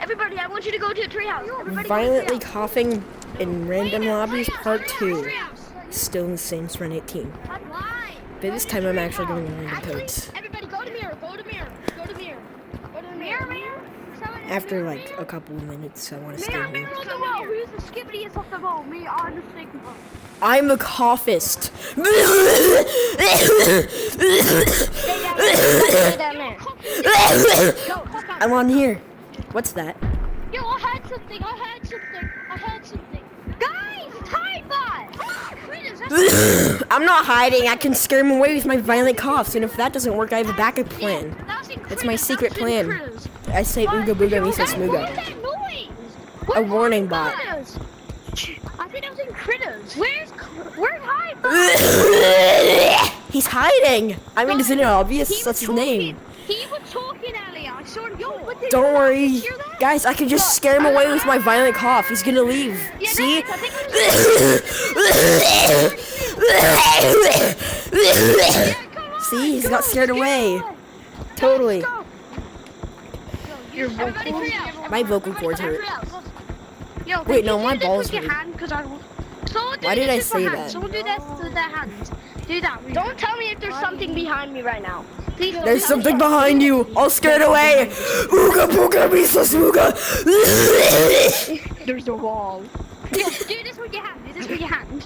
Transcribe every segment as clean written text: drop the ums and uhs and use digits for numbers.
Everybody, I want you to go to the treehouse. Violently coughing in random lobbies, part 2. Still in the same Serenade team. But this time I'm actually going to random codes. Everybody, go to mirror. Go to mirror. Go to mirror. Go to the mirror. After like a couple of minutes, I want to stay here. Mirror on the wall. Who's the skibbityest off the wall? Me or the Sigma? I'm the coughist. I'm on here. What's that? Yo, I heard something. Guys, it's Hidebot. I'm not hiding. I can scare him away with my violent coughs, and if that doesn't work, I have a backup plan. It's my secret plan. I say ooga booga misa smooga. A warning bot. I think I was in critters. Where's Hidebot? He's hiding. I mean, isn't it obvious? That's his name. He was talking earlier. I saw him. Don't worry, guys. I can just scare him away with my violent cough. He's gonna leave. See? See? He's got scared away. Totally. My vocal cords hurt. Wait, no, my balls hurt. Why did I say that? Someone do this with their hands. Do that. Don't tell me if there's something behind me right now. Please don't. There's something behind you. I'll scare it away. Ooga booga misa smooga. There's a wall. Do this with your hand. Do this with your hand.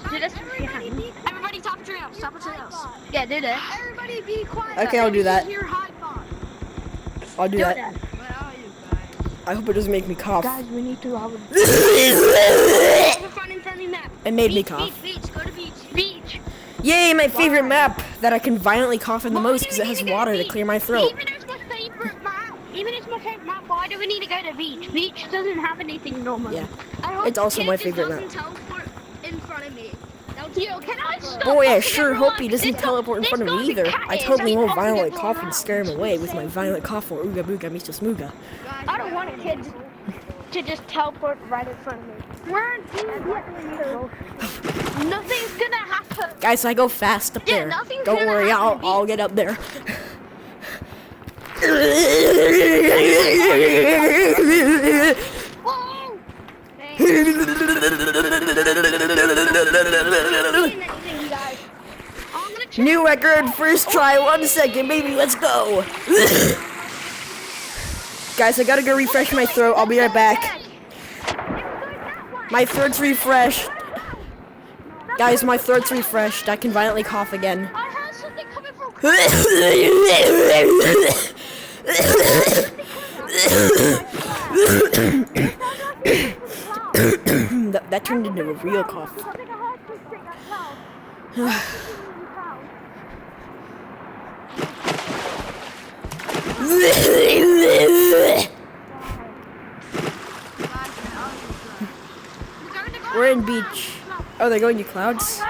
Everybody top trails. Top trails. Yeah, do this. Everybody be quiet. Okay, I'll do that. I'll do that. Where are you guys? I hope it doesn't make me cough. Guys, we need to have a friendly map. It made me cough. Beach. Go to beach. Yay, my favorite map that I can violently cough in the most because it has water to clear my throat. Even if it's my favorite map, why do we need to go to beach? Beach doesn't have anything normally. Yeah, it's also my favorite map. Teleport in front of me. Yo, can I stop? Boy, I sure hope he doesn't teleport in front of me either. I totally won't violently cough and scare him away with my violent cough or ooga booga misa smooga. I don't want a kid to just teleport right in front of me. Nothing's gonna happen. Guys, I go fast up there. Don't worry, I'll get up there. New record, first try, 1 second, baby, let's go. Guys, I gotta go refresh my throat. I'll be right back. My throat's refreshed. Guys, my throat's refreshed. I can violently cough again. I heard something coming from. That turned into a real cough. We're in beach. Oh, they're going to clouds?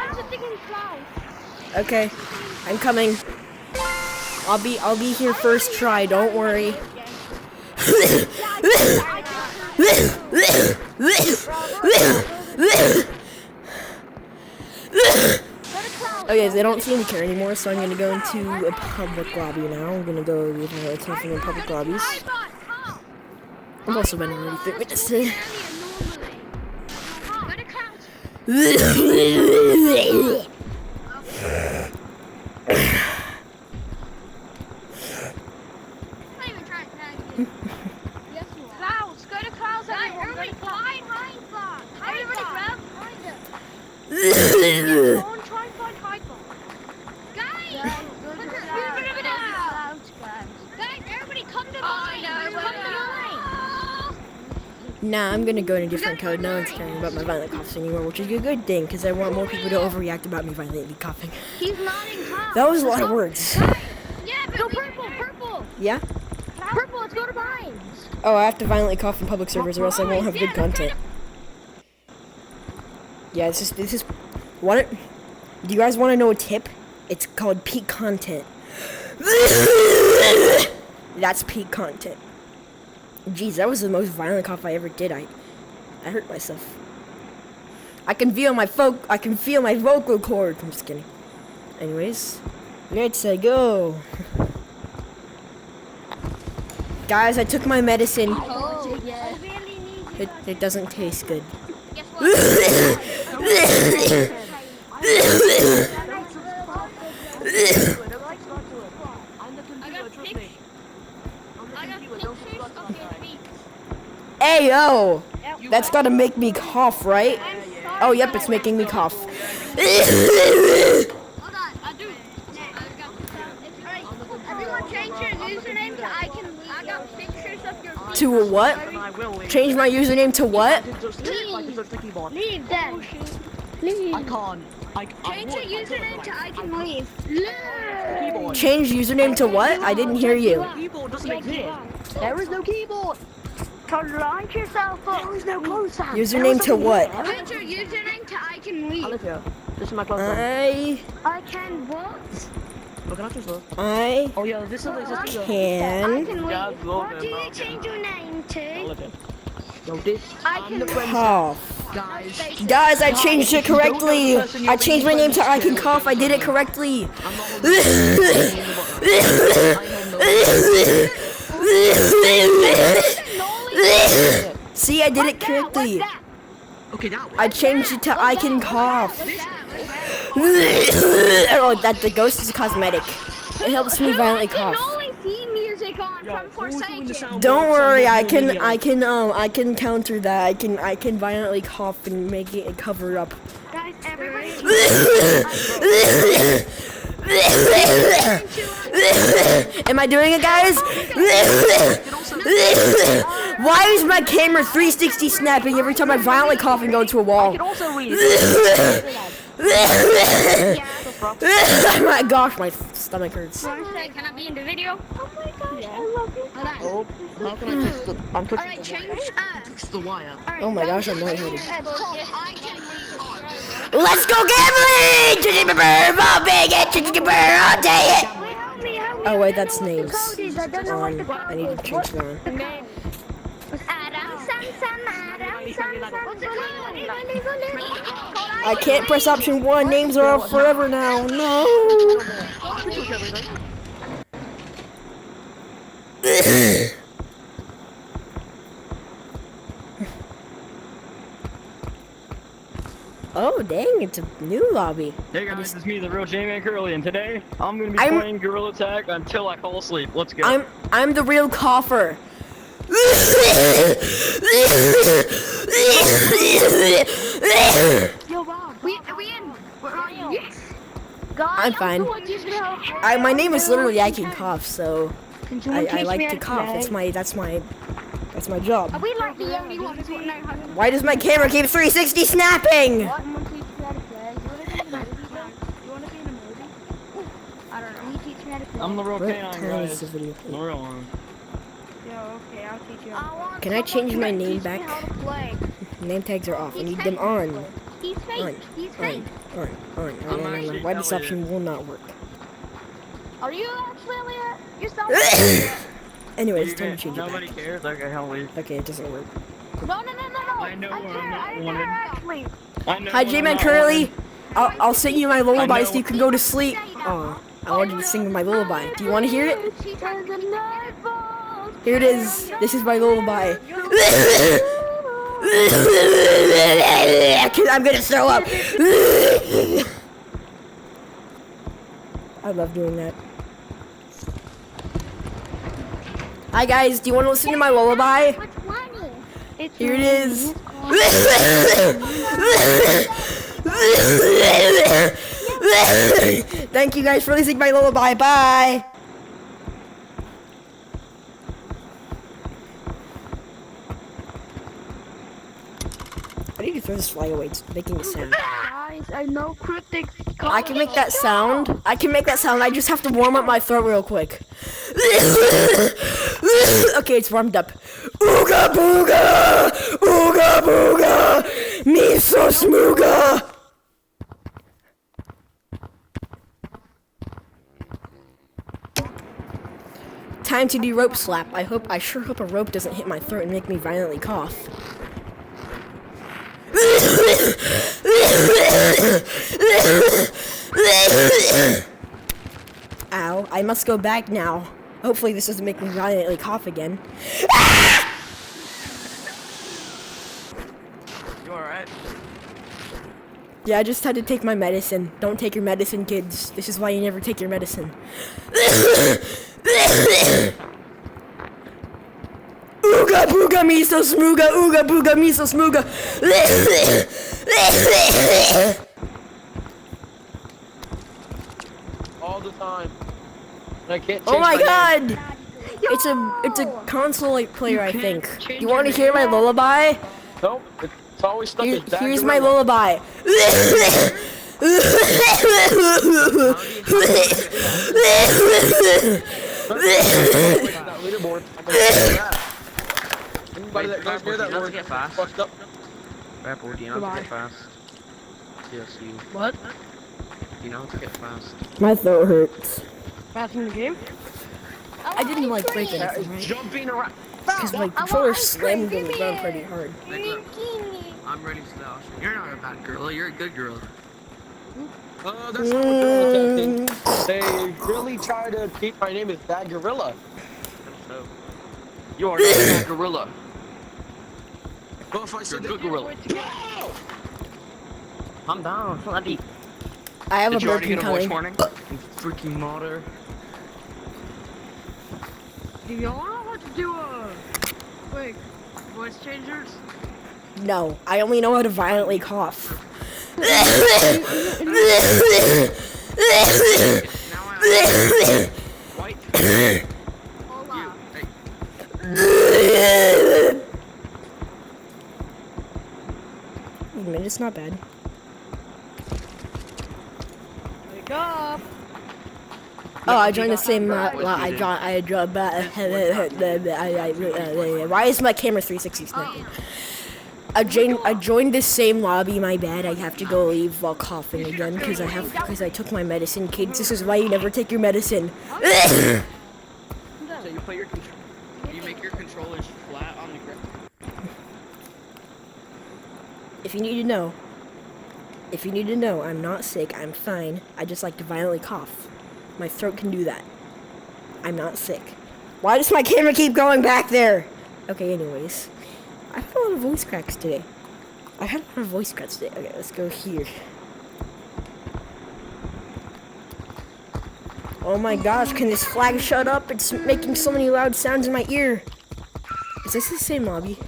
Okay, I'm coming. I'll be here first try, don't worry. Okay, they don't seem to care anymore, so I'm gonna go into a public lobby now. I'm gonna go with attacking in public lobbies. I've also been already 3 minutes in. Clouds, go to clouds, everybody. Everybody grab behind them. Go and try and find Hidebot. Guys, everybody come to mine. Nah, I'm gonna go in a different code. No one's caring about my violent coughs anymore, which is a good thing, because I want more people to overreact about me violently coughing. He's not in clouds. That was a lot of words. Yeah, but go purple. Yeah? Purple, let's go to mines. Oh, I have to violently cough in public servers or else I won't have good content. Yeah, this is what? Do you guys want to know a tip? It's called peak content. That's peak content. Jeez, that was the most violent cough I ever did. I hurt myself. I can feel my vocal cord. I'm just kidding. Anyways, let's go. Guys, I took my medicine. Oh, yeah. It doesn't taste good. Guess what? Hey yo! That's gotta make me cough, right? Oh, yep, it's making me cough. Hold on, I do. Alright, everyone change your username to I got pictures of your feet. To a what? Change my username to what? Leave then. Leave. I can't. Change your username to I can leave. Leave. Change username to what? I didn't hear you. Keyboard doesn't exist. There is no keyboard. Line yourself up. There is no closer. Username to what? Change your username to I can leave. Olivia, this is my close friend. I can what? Look at this look. I Oh yeah, this is the I can can leave. What do you change your name to? Olivia. Yo, this. I can cough. Guys. Guys, I changed it correctly. I changed my name to I can cough. I did it correctly. See, I did it correctly. Okay, now. I changed it to I can cough. Oh, that the ghost is cosmetic. It helps me violently cough. only theme music on from Forsaken. Don't worry, I can counter that. I can violently cough and make it cover up. Guys, everybody. Am I doing it, guys? Why is my camera 360 snapping every time I violently cough and go into a wall? Also read. Oh my gosh, my stomach hurts. Can I be in the video? Oh my gosh, I love you. Oh, how can I touch the? I'm touching Alright, change. touch the wire. Oh my gosh, I'm lightheaded. It's called I can leave. Let's go gambling! I'll make it! I'll take it! Oh wait, that's names. I need to change one. I can't press option 1. Names are up forever now. No. Oh dang, it's a new lobby. Hey guys, it's me, the real J-Man Curly, and today I'm gonna be playing Gorilla Tag until I fall asleep. Let's go. I'm the real cougher. Yo, Bob. We in. Where are you? Yes. I'm fine. My name is literally I can cough, so I like to cough. That's my job. Are we like the only ones who know how to? Why does my camera keep 360 snapping? Someone teach me how to play. You wanna be in a movie? I don't know. Can you teach me how to play? I'm the real What canine, time is guys. the video? The real one. Okay, I'll teach you. Can I change my name back? How to play. Name tags are off. I need them on. He's fake. He's fake. On. Why this option will not work? Are you actually yourself? Anyways, You it's time to can't- change it Nobody back. cares. Okay, I'll leave. Okay, it doesn't work. No. I know I where care. I'm not I wanted. care actually. I know Hi, when J-Man I'm not Curly. I'll sing you my lullaby I so you can go to sleep. Oh, I wanted to sing my lullaby. Do you want to hear it? Here it is. This is my lullaby. I'm gonna throw up. I love doing that. Hi guys, do you want to listen to my lullaby? Here it is. Thank you guys for listening to my lullaby. Bye. I need to throw this fly away. It's making a sound. Guys, I know cryptic. I can make that sound. I just have to warm up my throat real quick. Okay, it's warmed up. Ooga booga! Ooga booga! Me so smooga! Time to do rope slap. I sure hope a rope doesn't hit my throat and make me violently cough. Ow, I must go back now. Hopefully this doesn't make me violently cough again. Yeah, I just had to take my medicine. Don't take your medicine, kids. This is why you never take your medicine. Ooga booga miso smooga, ooga booga miso smooga. All the time. I can't change Oh my name. god! It's a console player, I think. You want to hear my lullaby? Nope. It's always stuck as bad Here's my gorilla. lullaby. That leaderboard. Anybody that goes near that board get fast. fucked up. Rebel, do you know how to get fast? Yes, you. What? Do you know how to get fast? My throat hurts. Fast in the game? I didn't like break anything, right? Jumping around. Because my controller slammed on the ground pretty hard. I'm ready to go. You're not a bad girl, you're a good girl. Oh, that's not what they're attacking. They really try to keep my name as Bad Gorilla. So, You are not a bad gorilla. Well, if I you're said a that good gorilla. Calm down, it's not that deep. I have Did a you already burping get a voice coming. warning? Freaking mother. Do y'all know how to do quick voice changers? No, I only know how to violently cough. Now I White. Hola. Hey, Wait a minute, it's not bad. Wake up. Oh, I joined the same. Right, Why is my camera 360 snapping? I joined this same lobby. My bad. I have to go leave while coughing again because I took my medicine. Kids, this is why you never take your medicine. so you put your you make your controllers flat on the ground. If you need to know, I'm not sick. I'm fine. I just like to violently cough. My throat can do that. I'm not sick. Why does my camera keep going back there? Okay, anyways. I've had a lot of voice cracks today. Okay, let's go here. Oh my gosh, can this flag shut up? It's making so many loud sounds in my ear. Is this the same lobby?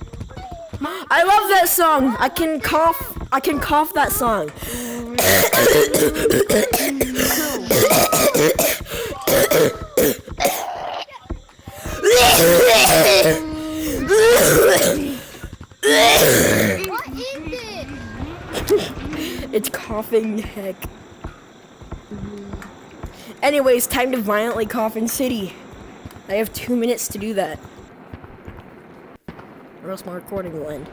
I love that song! I can cough that song. What is it? It's coughing heck. Anyways, time to violently cough in city. I have 2 minutes to do that. Or else my recording will end.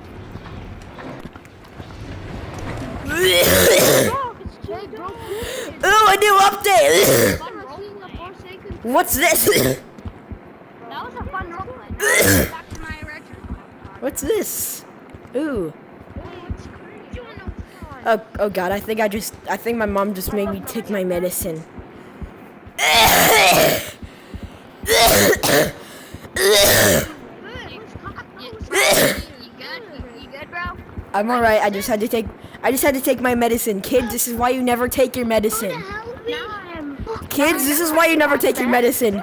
Oh, a new update! What's this? That was a fun roleplay. Back to my original. What's this? Ooh. Oh god, I think my mom just made me take my medicine. You good, bro? I'm alright, I just had to take my medicine. Kids, this is why you never take your medicine. Kids, this is why you never take your medicine.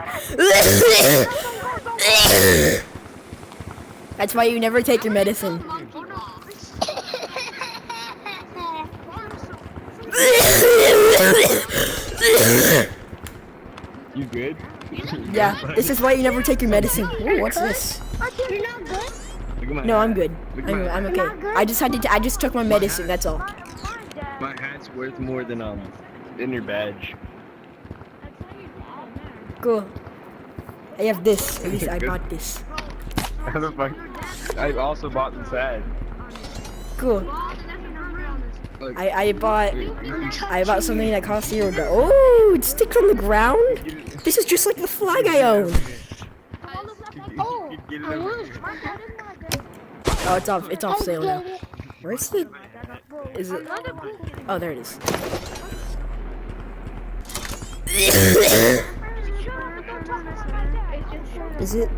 That's why you never take your medicine. You good? Yeah, this is why you never take your medicine. Ooh, what's this? You're not good? Look at my No, hat. I'm good. Look at my I'm hat. okay. I just took my medicine, that's all. My hat's worth more than in your badge. Cool. I have this. At least I bought this. How the fuck? I also bought this hat. Cool. Like, I bought something that cost $0. Oh, it sticks on the ground? This is just like the flag I own. Get it over here. Oh, it's off sale now. Where's the... Is it... Oh, there it is. Is it...